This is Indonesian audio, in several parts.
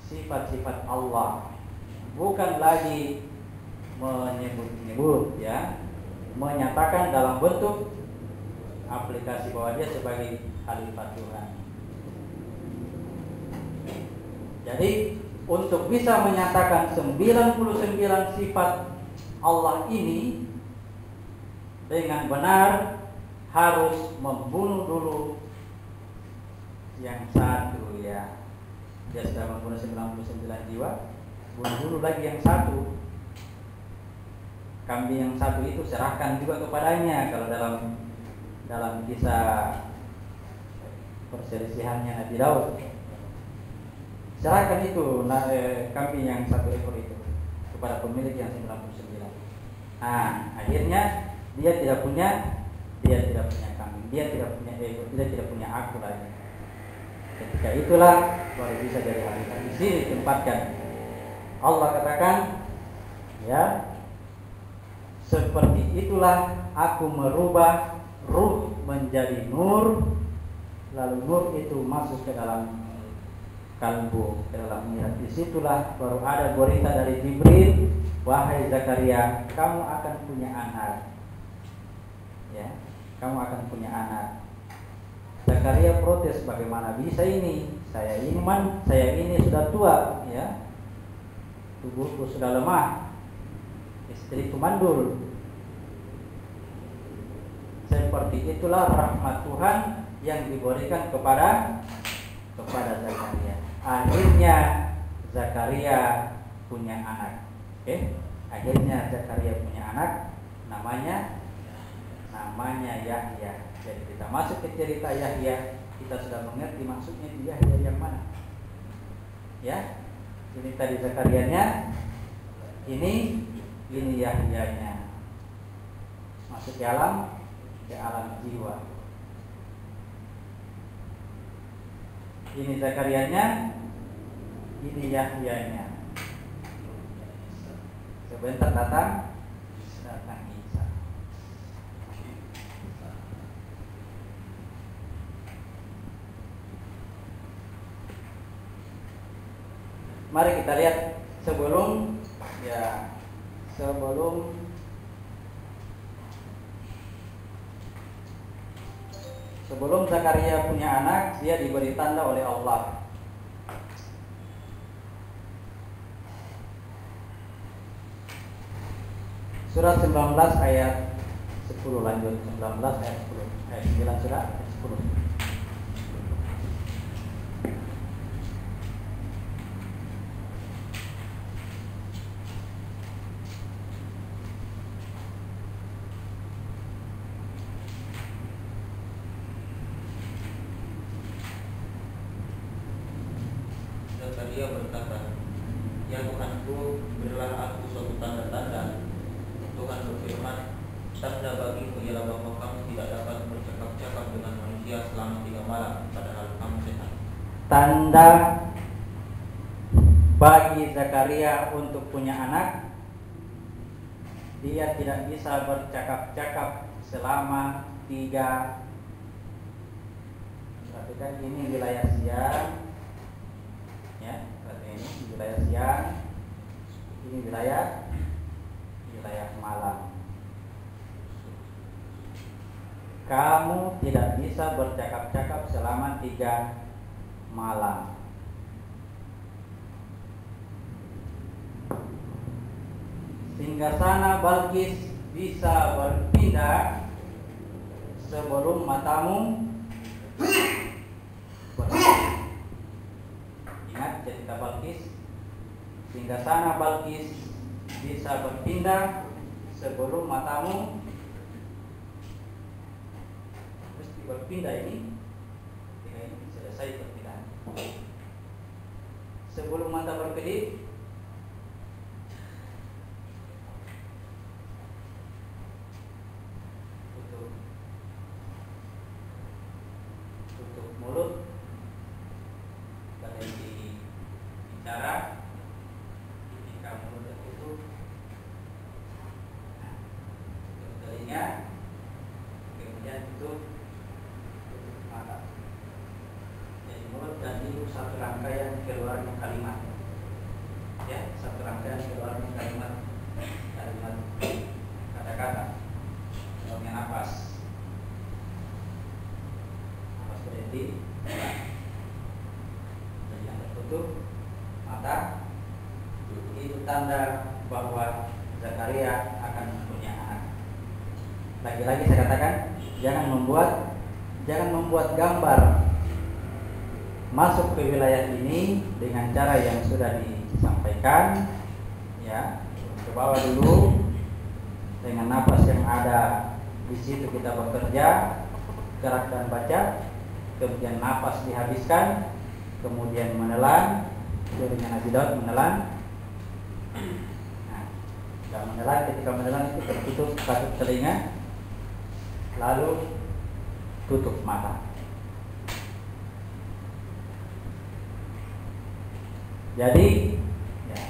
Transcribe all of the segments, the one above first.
sifat-sifat Allah, bukan lagi menyebut-nyebut, ya, menyatakan dalam bentuk aplikasi bahwa dia sebagai khalifah Tuhan. Jadi untuk bisa menyatakan 99 sifat Allah ini dengan benar harus membunuh dulu yang satu, ya. Dia sudah membunuh 99 jiwa, bunuh dulu lagi yang satu. Kambing yang satu itu serahkan juga kepadanya. Kalau dalam kisah perselisihannya Nabi Daud, serahkan itu kambing yang satu ekor itu kepada pemilik yang 99. Nah, akhirnya dia tidak punya kambing, dia tidak punya ekor, dia tidak punya aku lagi. Ketika itulah baru bisa jadi khalifah. Di sini ditempatkan. Allah katakan, ya, seperti itulah aku merubah ruh menjadi nur, lalu nur itu masuk ke dalam kalbu, ke dalam niat. Disitulah baru ada berita dari Jibril, wahai Zakaria, kamu akan punya anak, ya, kamu akan punya anak. Zakaria protes, bagaimana bisa ini? Saya ini sudah tua, ya, tubuhku sudah lemah, istriku mandul. Seperti itulah rahmat Tuhan yang diberikan kepada Zakaria. Akhirnya Zakaria punya anak. Akhirnya Zakaria punya anak, namanya Yahya. Jadi kita masuk ke cerita Yahya, kita sudah mengerti maksudnya Yahya yang mana. Ya, ini tadi Zakarianya, ini Yahyanya. Masuk ke alam jiwa. Ini Zakarianya, ini Yahyanya. Sebentar datang Isa. Mari kita lihat sebelum Zakaria punya anak, dia diberi tanda oleh Allah. Surat 19 ayat 10, lanjut 19 ayat 10. Ayat 9 surat ayat 10. Zakaria berkata, "Ya Tuhanku, berilah aku suatu tanda-tanda." Tuhan berfirman, "Tanda bagimu ialah bahwa kamu tidak dapat bercakap-cakap dengan manusia selama 3 malam, padahal kamu sehat." Tanda bagi Zakaria untuk punya anak, dia tidak bisa bercakap-cakap selama 3. Perhatikan, ini wilayah siang, ya, ini wilayah siang, ini wilayah malam. Kamu tidak bisa bercakap-cakap selama 3 malam. Sehingga sana Balqis bisa berpindah sebelum matamu berpindah. Ingat cerita Balqis. Sehingga sana Balqis bisa berpindah sebelum matamu mesti berpindah. Ini selesai perpindahan. Sebelum mata berkedip, tutup mulut, berhenti bicara. Ketika mulut tertutup, tutup telinga, kemudian tutup mata. Jadi mulut dan hidung satu rangkaian tutup mata, itu tanda bahwa Zakaria akan mempunyai anak. Lagi-lagi saya katakan, jangan membuat gambar masuk ke wilayah ini dengan cara yang sudah disampaikan, ya. Ke bawah dulu dengan napas yang ada di situ kita bekerja, gerak dan baca, kemudian napas dihabiskan, kemudian menelan, dengan Nabi Daud menelan. Nah, dan menelan, ketika menelan itu tertutup satu telinga, lalu tutup mata. Jadi ya,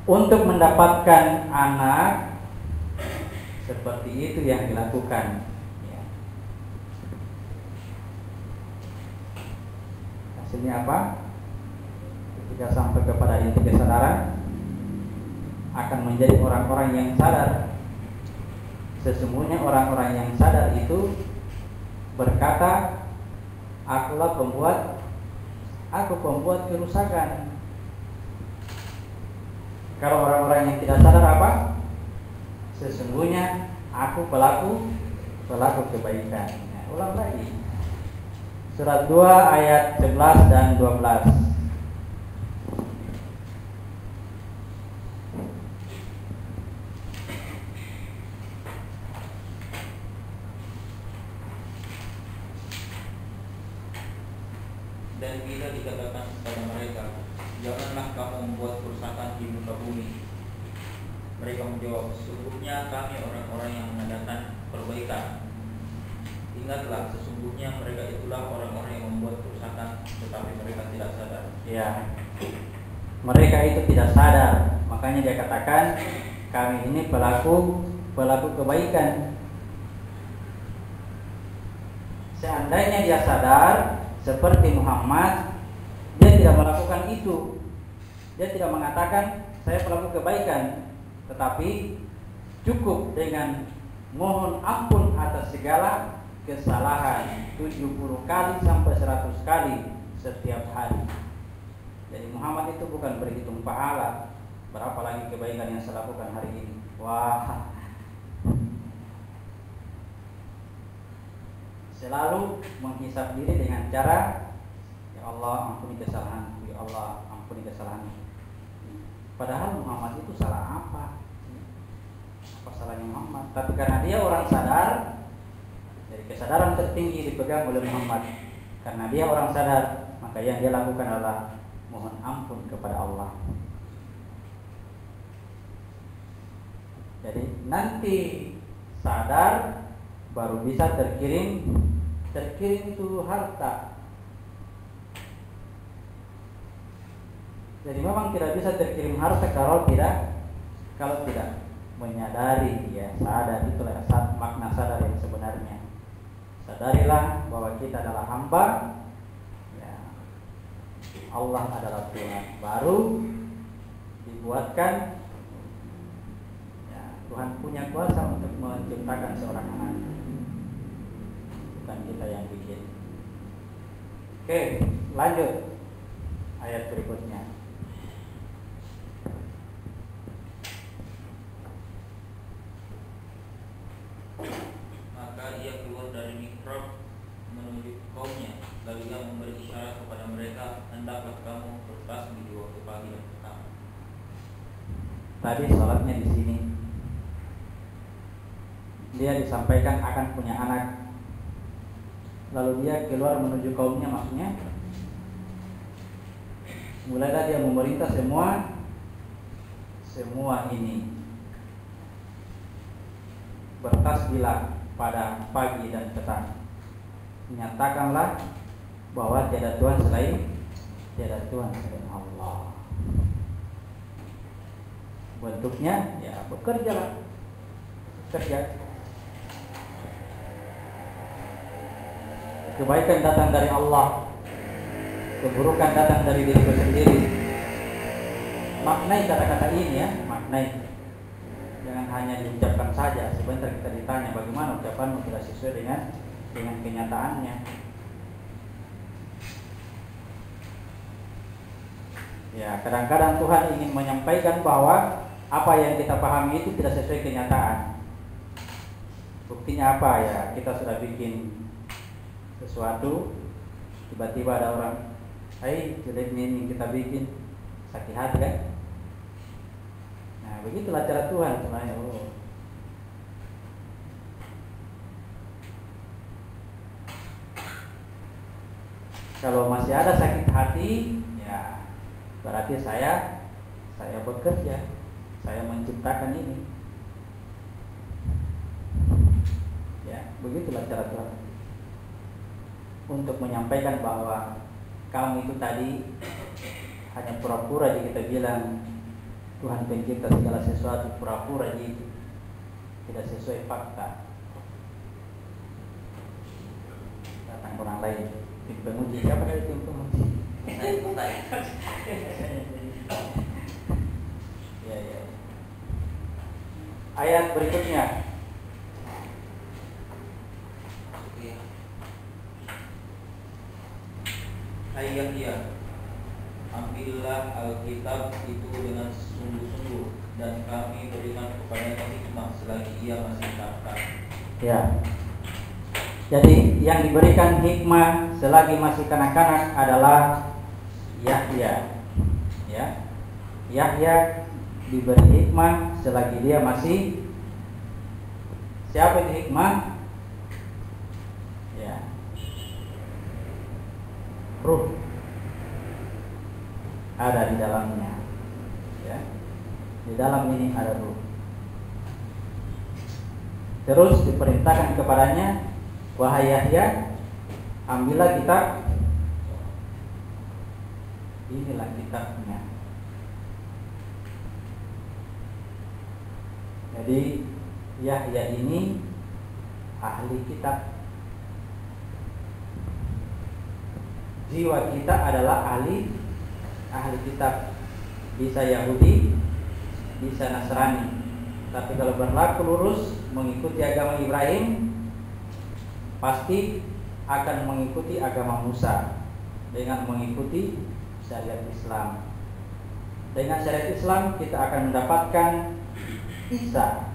untuk mendapatkan anak seperti itu yang dilakukan, ya. Hasilnya apa? Ketika sampai kepada inti kesadaran, akan menjadi orang-orang yang sadar. Sesungguhnya orang-orang yang sadar itu berkata, aku pembuat kerusakan. Kalau orang-orang yang tidak sadar apa? Sesungguhnya aku pelaku kebaikan. Nah, ulang lagi. Surat 2 ayat 11 dan 12. Dan bila dikatakan kepada mereka, janganlah kamu membuat kerusakan di muka bumi, mereka menjawab, sesungguhnya kami orang-orang yang mengadakan perbaikan. Ingatlah, sesungguhnya mereka itulah orang-orang yang membuat kerusakan, tetapi mereka tidak sadar. Ya, mereka itu tidak sadar. Makanya dia katakan, kami ini pelaku kebaikan. Seandainya dia sadar seperti Muhammad, dia tidak melakukan itu. Dia tidak mengatakan saya pelaku kebaikan, tetapi cukup dengan mohon ampun atas segala kesalahan 70 kali sampai 100 kali setiap hari. Jadi Muhammad itu bukan berhitung pahala, berapa lagi kebaikan yang saya lakukan hari ini. Wah, selalu menghisap diri dengan cara, ya Allah ampuni kesalahanku, ya Allah ampuni kesalahanku. Padahal Muhammad itu salah apa? Apa salahnya Muhammad? Tapi karena dia orang sadar, dari kesadaran tertinggi dipegang oleh Muhammad. Karena dia orang sadar, maka yang dia lakukan adalah mohon ampun kepada Allah. Jadi nanti sadar baru bisa terkirim itu harta. Jadi memang tidak bisa terkirim harta kalau tidak menyadari, ya, sadar. Itulah makna sadar yang sebenarnya. Sadarilah bahwa kita adalah hamba, ya, Allah adalah Tuhan. Baru dibuatkan, ya, Tuhan punya kuasa untuk menciptakan seorang anak, bukan kita yang bikin. Oke, lanjut ayat berikutnya. Maka ia keluar dari mihrab menuju kaumnya, lalu ia memberi isyarat kepada mereka, hendaklah kamu bertasbih di waktu pagi dan petang. Tadi sholatnya di sini, dia disampaikan akan punya anak, lalu dia keluar menuju kaumnya, maksudnya mulailah dia memerintah semua ini, bertasbihlah pada pagi dan petang, nyatakanlah bahwa tiada Tuhan selain Allah. Bentuknya, ya, bekerja. Kebaikan datang dari Allah, keburukan datang dari diri sendiri. Maknai kata-kata ini, ya, maknai. Jangan hanya diucapkan saja. Sebentar kita ditanya bagaimana ucapanmu tidak sesuai dengan kenyataannya. Ya, kadang-kadang Tuhan ingin menyampaikan bahwa apa yang kita pahami itu tidak sesuai kenyataan. Buktinya apa ya? Kita sudah bikin sesuatu, tiba-tiba ada orang, "Hai, jelek ini kita bikin," sakit hati kan? Nah, begitulah cara Tuhan sebenarnya. Kalau masih ada sakit hati, ya berarti saya bekerja, saya menciptakan ini. Ya, begitulah cara Tuhan untuk menyampaikan bahwa kamu itu tadi hanya pura-pura aja. Kita bilang Tuhan pencipta segala sesuatu, pura-pura aja, itu tidak sesuai fakta. Datang orang lain, tim pemuji, siapa dari tim pemuji? Ya. Ayat berikutnya. Ayat ya, ambillah Alkitab itu dengan sungguh-sungguh, dan kami berikan kepadanya hikmah selagi ia masih kanak-kanak. Ya. Jadi yang diberikan hikmah selagi masih kanak-kanak adalah Yahya. Ya. Yahya diberi hikmah selagi dia masih. Siapa itu hikmah? Ya. Ruh ada di dalamnya. Ya. Di dalam ini ada ruh. Terus diperintahkan kepadanya, "Wahai Yahya, ambillah kitab." Inilah kitabnya. Jadi Yahya ini ahli kitab. Jiwa kita adalah ahli kitab. Bisa Yahudi, bisa Nasrani. Tapi kalau berlaku lurus mengikuti agama Ibrahim, pasti akan mengikuti agama Musa dengan mengikuti syariat Islam. Dengan syariat Islam kita akan mendapatkan Isa,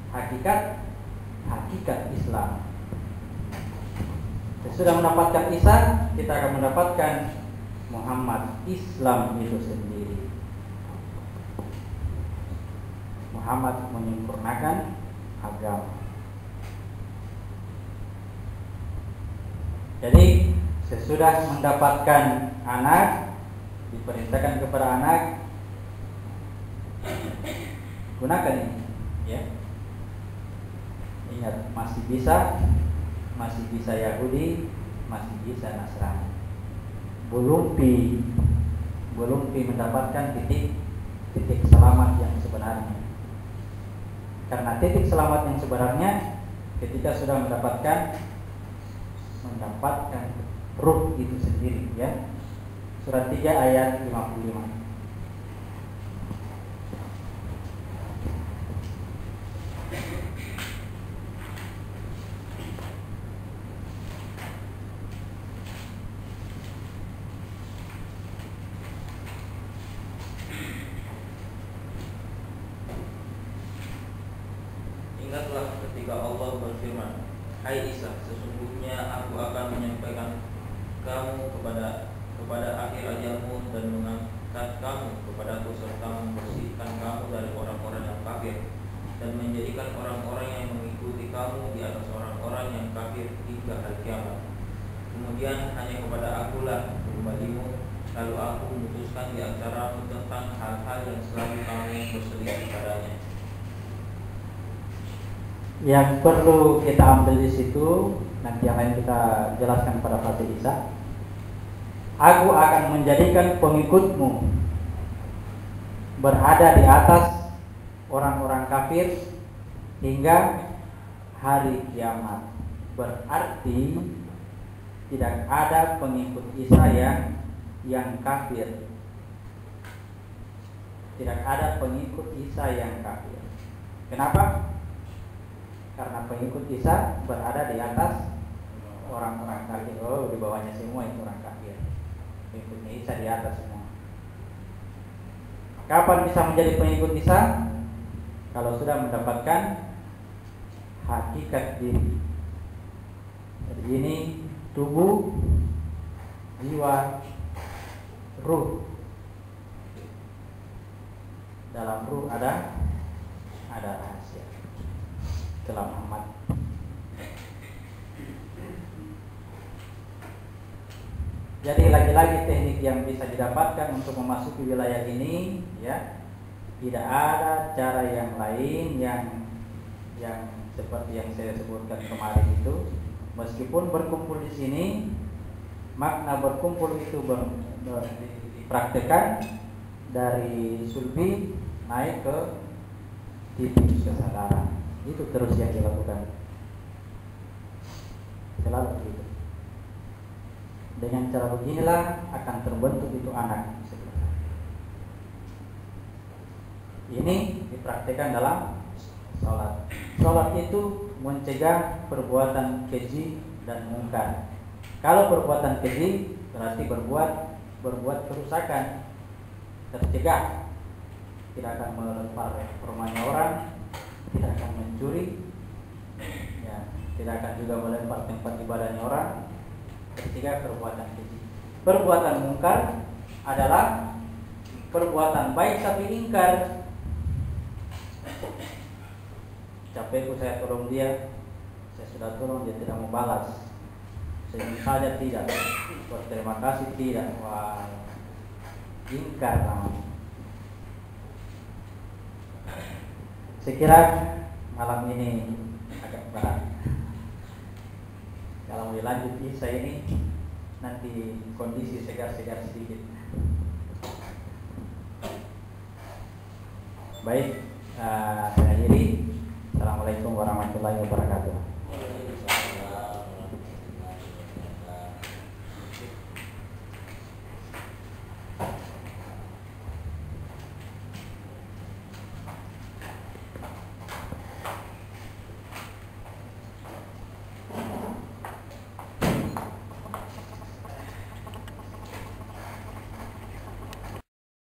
hakikat Islam. Sesudah mendapatkan Isa, kita akan mendapatkan Muhammad, Islam itu sendiri. Muhammad menyempurnakan agama. Jadi sesudah mendapatkan anak, diperintahkan kepada anak, gunakan ini, ya. Ingat, masih bisa Yahudi, masih bisa Nasrani. Belum mendapatkan titik selamat yang sebenarnya. Karena titik selamat yang sebenarnya ketika sudah mendapatkan ruh itu sendiri, ya. Surat 3 ayat 55. Ingatlah ketika Allah berfirman, "Hai Isa, sesungguhnya aku akan menyampaikan kamu kepada akhir ajalmu dan mengangkat kamu kepadaku serta membersihkan kamu dari orang-orang yang kafir dan menjadikan orang-orang yang mengikuti kamu di atas orang-orang yang kafir hingga hari kiamat. Kemudian hanya kepada akulah kembalimu, lalu aku memutuskan di antaramu tentang hal-hal yang selalu kamu berselisih padanya." Yang perlu kita ambil di situ, nanti yang lain kita jelaskan pada fase Isa. Aku akan menjadikan pengikutmu berada di atas orang-orang kafir hingga hari kiamat. Berarti tidak ada pengikut Isa yang kafir. Tidak ada pengikut Isa yang kafir. Kenapa? Karena pengikut Isa berada di atas orang-orang kafir. Oh, di bawahnya semua itu orang kafir. Pengikutnya Isa di atas semua. Kapan bisa menjadi pengikut Isa? Kalau sudah mendapatkan hakikat diri. Jadi ini tubuh, jiwa, ruh. Dalam ruh ada rahasia. Itulah Muhammad. Jadi lagi-lagi teknik yang bisa didapatkan untuk memasuki wilayah ini, ya, tidak ada cara yang lain yang seperti yang saya sebutkan kemarin itu. Meskipun berkumpul di sini, makna berkumpul itu dipraktekkan dari sulbi naik ke titik kesadaran. Itu terus yang dilakukan. Selalu begitu. Dengan cara beginilah akan terbentuk itu anak. Ini dipraktikkan dalam sholat. Sholat itu mencegah perbuatan keji dan mungkar. Kalau perbuatan keji berarti berbuat kerusakan, tercegah. Tidak akan melempar rumahnya orang, tidak akan mencuri, ya, tidak akan juga melempar tempat ibadahnya orang. Ketiga, perbuatan keji. Perbuatan mungkar adalah perbuatan baik tapi ingkar. Capekku saya tolong dia, saya sudah tolong dia tidak mau balas. Senyum saja tidak, berterima kasih tidak. Wah, ingkar namanya. Saya kira malam ini agak berat. Kalau mau dilanjut saya ini nanti kondisi segar-segar sedikit. Baik, saya akhiri. Assalamualaikum warahmatullahi wabarakatuh.